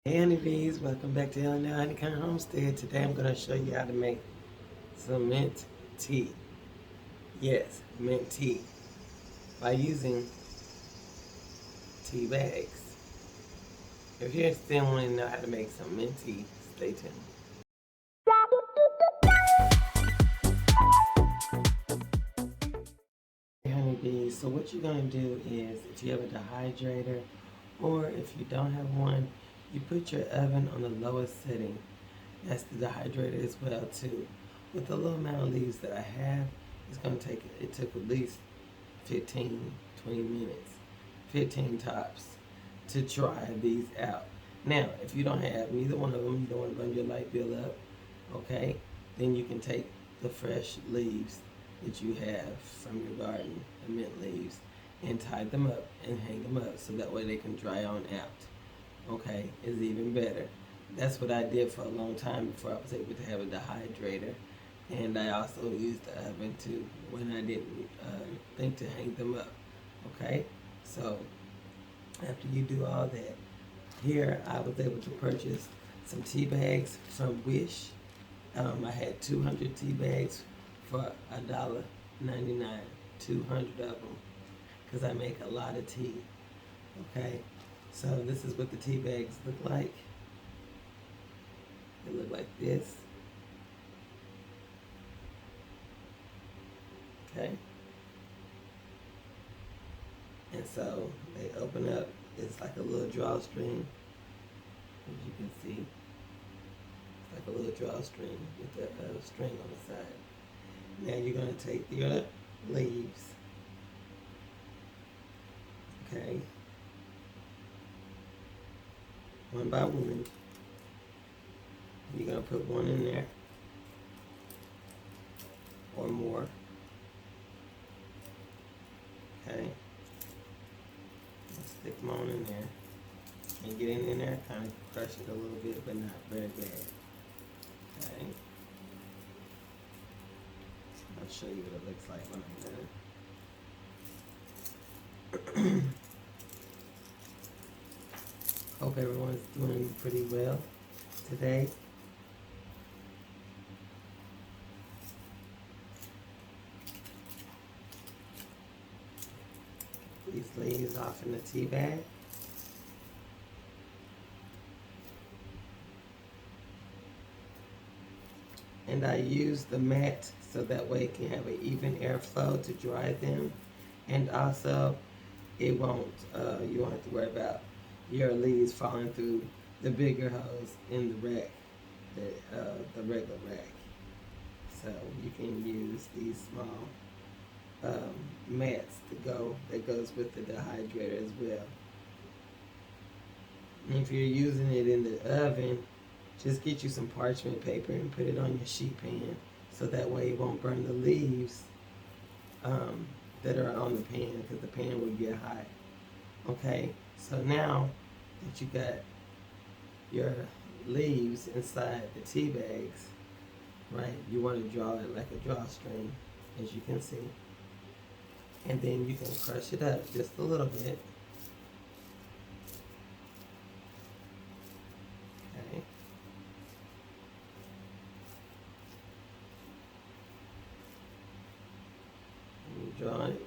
Hey Honey Bees, welcome back to Honeycomb Homestead. Today I'm going to show you how to make some mint tea. Yes, mint tea by using tea bags. If you still want to know how to make some mint tea, stay tuned. Hey Honey Bees, so what you're going to do is if you have a dehydrator or if you don't have one, you put your oven on the lowest setting. That's the dehydrator as well too. With the little amount of leaves that I have, it's going to take, it took at least 15, 20 minutes, 15 tops to try these out. Now, if you don't have neither one of them, you don't want to burn your light bill up, okay, then you can take the fresh leaves that you have from your garden, the mint leaves, and tie them up and hang them up so that way they can dry on out. Okay, is even better. That's what I did for a long time before I was able to have a dehydrator. And I also used the oven too when I didn't think to hang them up. Okay, so after you do all that, here I was able to purchase some tea bags from Wish. I had 200 tea bags for $1.99, 200 of them, because I make a lot of tea. Okay, so this is what the tea bags look like. They look like this. Okay. And so they open up. It's like a little drawstring, as you can see. It's like a little drawstring with a string on the side. Now you're going to take your leaves. Okay. One by one. You're going to put one in there or more. Okay. Stick them on in there. And get in there, kind of crush it a little bit, but not very bad. Okay. I'll show you what it looks like when I'm done. Hope everyone's doing pretty well today. These leaves off in the tea bag. And I use the mat so that way it can have an even airflow to dry them. And also, it won't, you won't have to worry about your leaves falling through the bigger holes in the rack, the regular rack. So you can use these small mats that goes with the dehydrator as well. And if you're using it in the oven, just get you some parchment paper and put it on your sheet pan so that way it won't burn the leaves that are on the pan, because the pan will get hot. Okay, so now that you got your leaves inside the tea bags, right, you want to draw it like a drawstring, as you can see. And then you can crush it up just a little bit. Okay. And you draw it.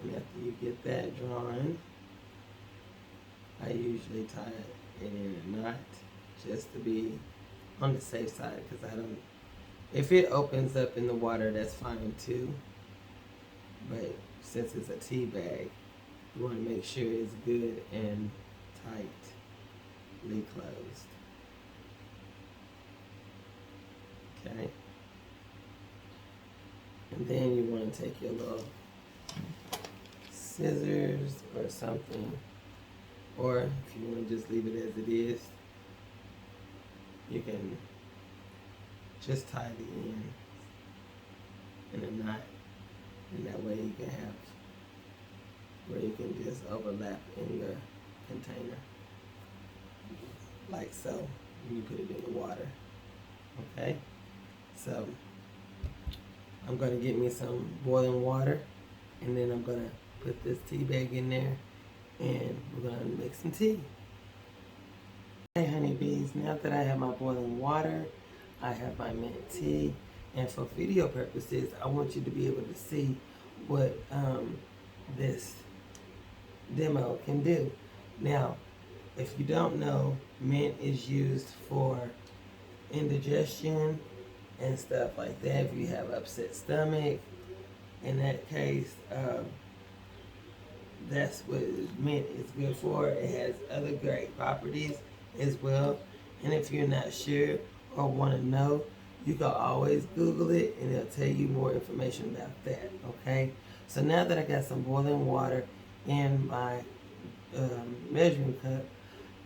And after you get that drawn, I usually tie it in a knot just to be on the safe side, because I don't, if it opens up in the water, that's fine too. But since it's a tea bag, you want to make sure it's good and tightly closed. Okay. And then you want to take your little scissors or something, or if you want to just leave it as it is, you can just tie the end in a knot, and that way you can have where you can just overlap in your container, like so, when you put it in the water. Okay, so I'm going to get me some boiling water, and then I'm going to put this tea bag in there, and we're going to make some tea. Hey honeybees, now that I have my boiling water, I have my mint tea, and for video purposes, I want you to be able to see what this demo can do. Now, if you don't know, mint is used for indigestion and stuff like that. If you have upset stomach, in that case, that's what mint is good for. It has other great properties as well. And if you're not sure or want to know, you can always Google it and it'll tell you more information about that. Okay. So now that I got some boiling water in my measuring cup,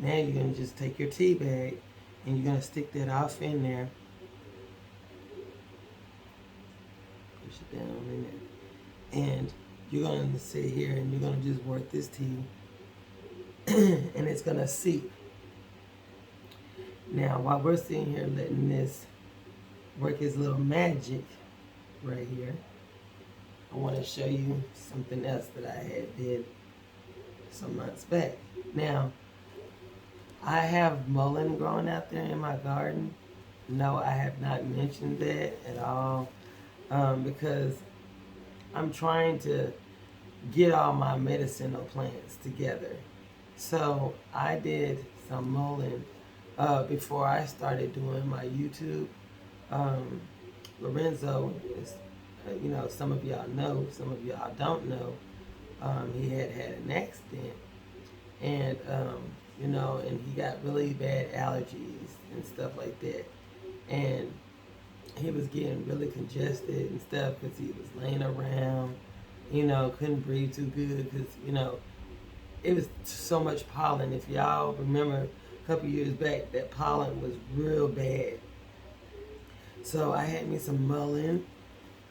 now you're going to just take your tea bag and you're going to stick that off in there. Push it down in there. And you're going to sit here and you're going to just work this tea and it's going to seep. Now, while we're sitting here letting this work its little magic right here, I want to show you something else that I had did some months back. Now, I have mullein growing out there in my garden. No, I have not mentioned that at all because I'm trying to get all my medicinal plants together. So I did some mullein before I started doing my YouTube. Lorenzo is, some of y'all know, some of y'all don't know. He had an accident, and and he got really bad allergies and stuff like that, and he was getting really congested and stuff because he was laying around, couldn't breathe too good because it was so much pollen. If y'all remember a couple years back, that pollen was real bad. So I had me some mullein,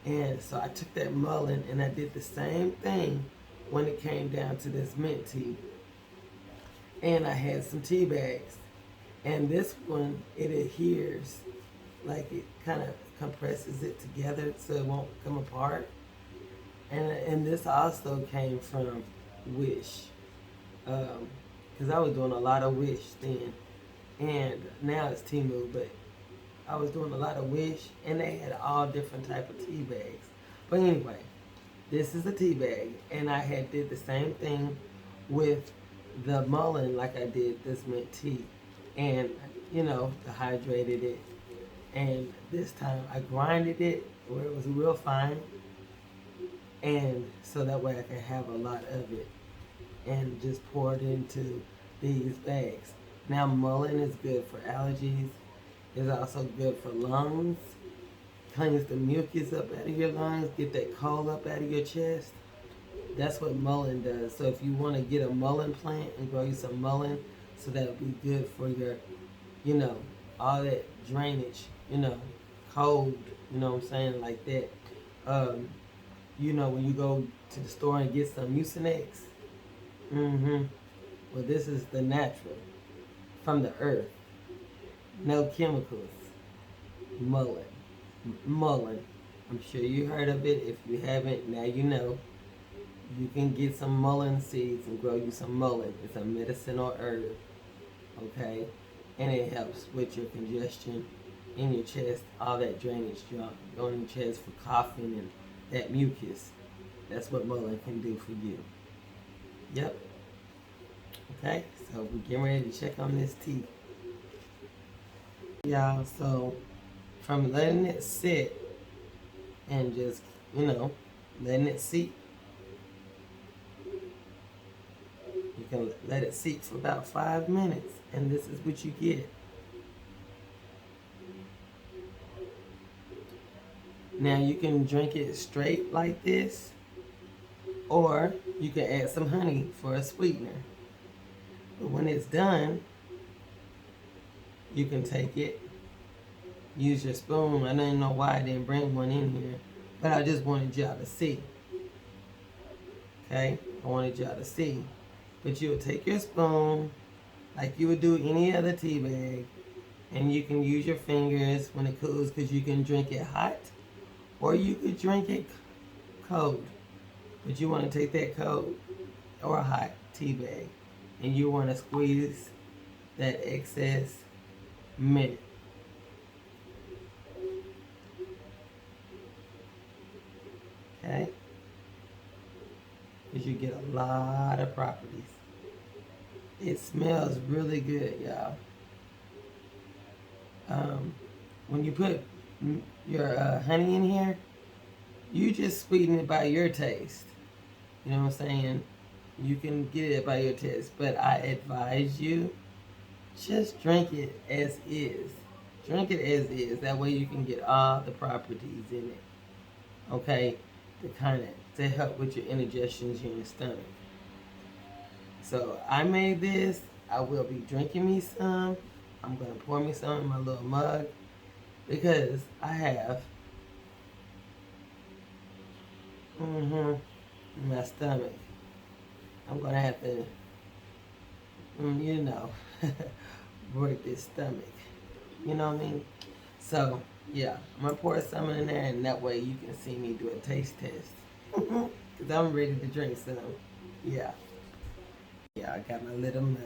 and so I took that mullein and I did the same thing when it came down to this mint tea. And I had some tea bags. And this one, it adheres, like it kind of compresses it together so it won't come apart. And this also came from Wish. Because I was doing a lot of Wish then. And now it's Temu, but I was doing a lot of Wish, and they had all different type of tea bags. But anyway, this is a tea bag, and I had did the same thing with the mullein like I did this mint tea, and dehydrated it, and this time I grinded it where it was real fine, and so that way I can have a lot of it, and just pour it into these bags. Now mullein is good for allergies. It's also good for lungs. Cleans the mucus up out of your lungs. Get that cold up out of your chest. That's what mullein does. So if you want to get a mullein plant and grow you some mullein, so that would be good for your, all that drainage, cold, what I'm saying, like that. When you go to the store and get some Mucinex, well, this is the natural, from the earth. No chemicals. Mullein. I'm sure you heard of it. If you haven't, now you know. You can get some mullein seeds and grow you some mullein. It's a medicinal herb. Okay? And it helps with your congestion in your chest, all that drainage going in your chest for coughing and that mucus. That's what mullein can do for you. Yep. Okay? So we're getting ready to check on this tea. Y'all, so from letting it sit and just, letting it seep, you can let it seep for about 5 minutes, and this is what you get. Now you can drink it straight like this, or you can add some honey for a sweetener. But when it's done, you can take it, use your spoon. I don't know why I didn't bring one in here, but I just wanted y'all to see. Okay? I wanted y'all to see. But you would take your spoon, like you would do any other tea bag, and you can use your fingers when it cools, because you can drink it hot, or you could drink it cold. But you want to take that cold or hot tea bag, and you want to squeeze that excess mint. Okay? Because you get a lot of properties. It smells really good, y'all. When you put your honey in here, you just sweeten it by your taste. You know what I'm saying? You can get it by your taste, but I advise you just drink it as is. Drink it as is. That way you can get all the properties in it. Okay? To help with your indigestions in your stomach. So I made this. I will be drinking me some. I'm gonna pour me some in my little mug because I have my stomach. I'm gonna have to, work this stomach. You know what I mean? So yeah, I'm gonna pour some in there, and that way you can see me do a taste test. Cause I'm ready to drink some. Yeah. Yeah, I got my little mug.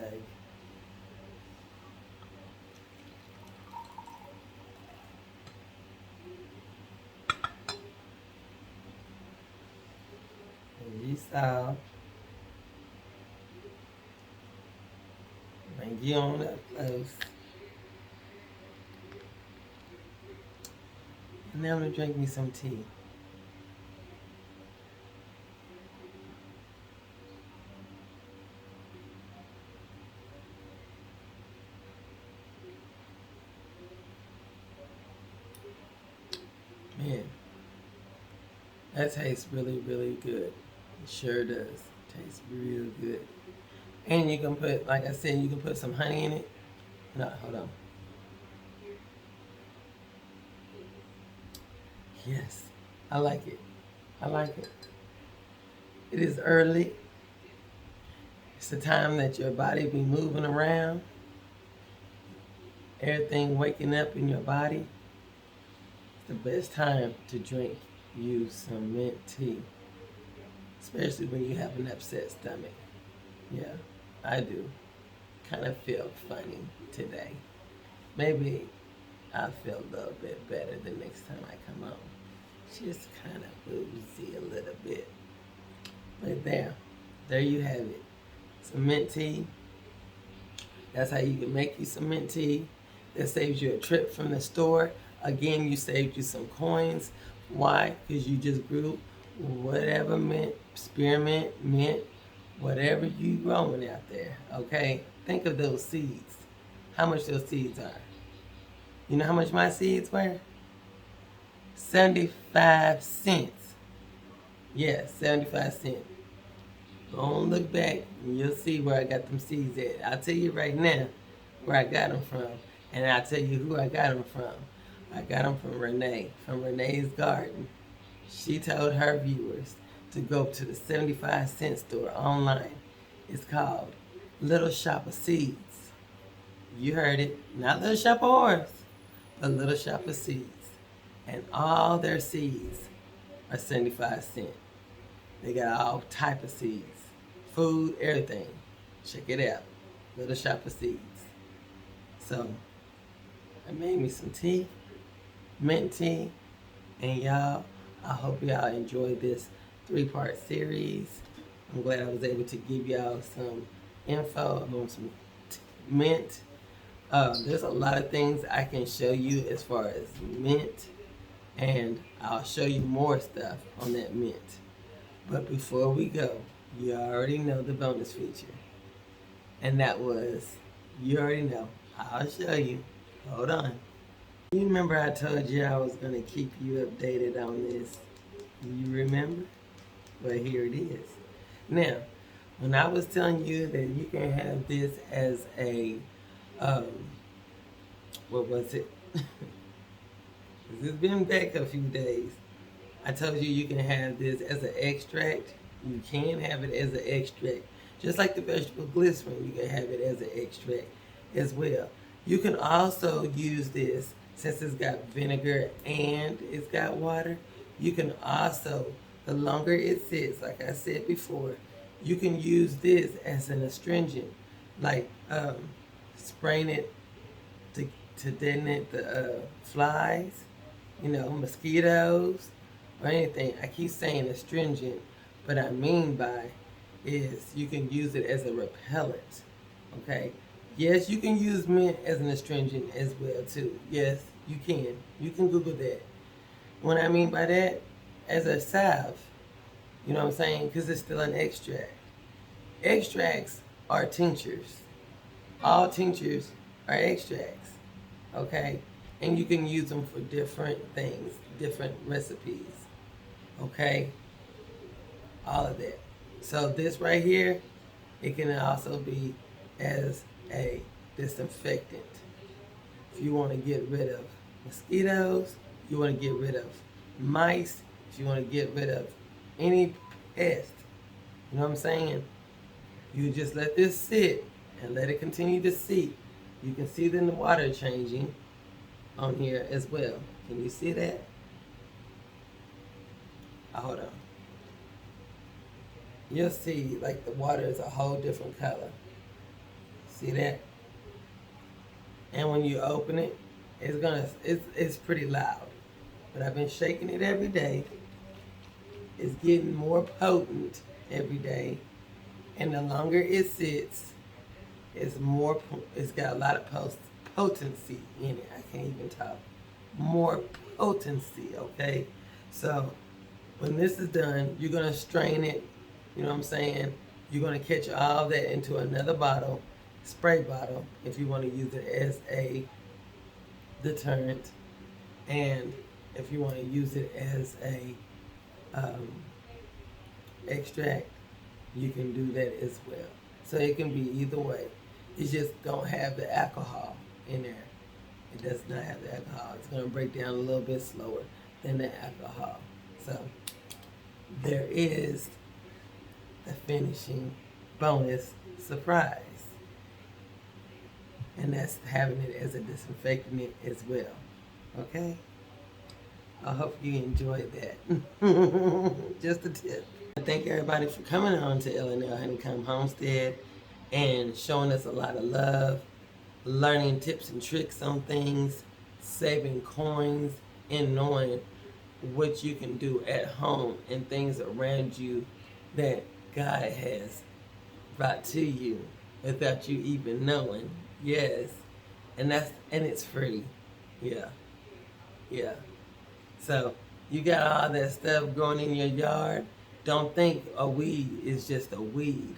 As you saw, bring you on up close. And now I'm gonna drink me some tea. Man, that tastes really, really good. It sure does. Tastes real good. And you can put, like I said, you can put some honey in it. No, hold on. Yes, I like it. I like it. It is early. It's the time that your body be moving around. Everything waking up in your body. It's the best time to drink you some mint tea. Especially when you have an upset stomach. Yeah, I do. Kind of feel funny today. Maybe I'll feel a little bit better the next time I come on. Just kind of woozy a little bit. But there you have it. Some mint tea. That's how you can make you some mint tea. That saves you a trip from the store. Again, you saved you some coins. Why? Because you just grew whatever mint, spearmint, mint, whatever you growing out there. Okay? Think of those seeds. How much those seeds are. You know how much my seeds were? 75 cents. Yeah, 75 cents. Don't look back and you'll see where I got them seeds at. I'll tell you right now where I got them from. And I'll tell you who I got them from. I got them from Renee, from Renee's Garden. She told her viewers to go to the 75-cent store online. It's called Little Shop of Seeds. You heard it. Not Little Shop of Horse, but Little Shop of Seeds. And all their seeds are 75 cents. They got all type of seeds. Food, everything. Check it out. Little Shop of Seeds. So, I made me some tea, mint tea, and y'all, I hope y'all enjoyed this 3-part series. I'm glad I was able to give y'all some info on some mint. There's a lot of things I can show you as far as mint, and I'll show you more stuff on that mint. But before we go, you already know the bonus feature. And that was, you already know, I'll show you. Hold on. You remember I told you I was going to keep you updated on this? You remember? Well, here it is. Now, when I was telling you that you can have this as a, what was it? It's been back a few days. I told you you can have this as an extract. You can have it as an extract. Just like the vegetable glycerin, you can have it as an extract as well. You can also use this, since it's got vinegar and it's got water, you can also, the longer it sits, like I said before, you can use this as an astringent, like spraying it to detonate the flies, you know, mosquitoes, or anything. I keep saying astringent, but I mean by is you can use it as a repellent, okay? Yes, you can use mint as an astringent as well too. Yes, you can. You can Google that. What I mean by that, as a salve, you know what I'm saying? Because it's still an extract. Extracts are tinctures. All tinctures are extracts, okay? And you can use them for different things, different recipes, okay? All of that. So this right here, it can also be as a disinfectant. If you want to get rid of mosquitoes, you want to get rid of mice, if you want to get rid of any pest, you know what I'm saying? You just let this sit and let it continue to seep. You can see then the water changing on here as well. Can you see that? Hold on. You'll see like the water is a whole different color. See that? And when you open it, it's pretty loud. But I've been shaking it every day. It's getting more potent every day. And the longer it sits, it's got a lot of potency in it. I can't even talk. More potency, okay? So when this is done, you're gonna strain it, you know what I'm saying? You're gonna catch all that into another bottle, spray bottle, if you wanna use it as a deterrent. And if you wanna use it as a extract, you can do that as well. So it can be either way. It just don't have the alcohol in there. It does not have the alcohol. It's going to break down a little bit slower than the alcohol. So there is the finishing bonus surprise. And that's having it as a disinfectant as well. Okay? I hope you enjoyed that. Just a tip. Thank everybody for coming on to L&L Honeycomb Homestead and showing us a lot of love, learning tips and tricks on things, saving coins, and knowing what you can do at home and things around you that God has brought to you without you even knowing. Yes. And it's free. Yeah. Yeah. So you got all that stuff growing in your yard. Don't think a weed is just a weed.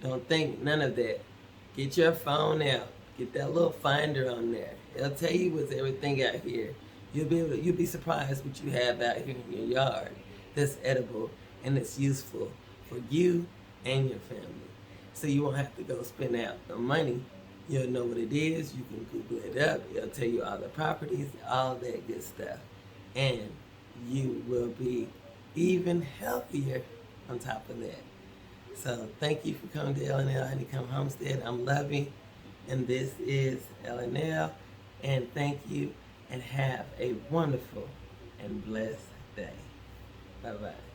Don't think none of that. Get your phone out. Get that little finder on there. It'll tell you what's everything out here. You'll be surprised what you have out here in your yard that's edible and it's useful for you and your family. So you won't have to go spend out the money. You'll know what it is. You can Google it up. It'll tell you all the properties, all that good stuff. And you will be even healthier on top of that. So thank you for coming to L&L Honeycomb Homestead. I'm Lovey, and this is L&L. And thank you, and have a wonderful and blessed day. Bye-bye.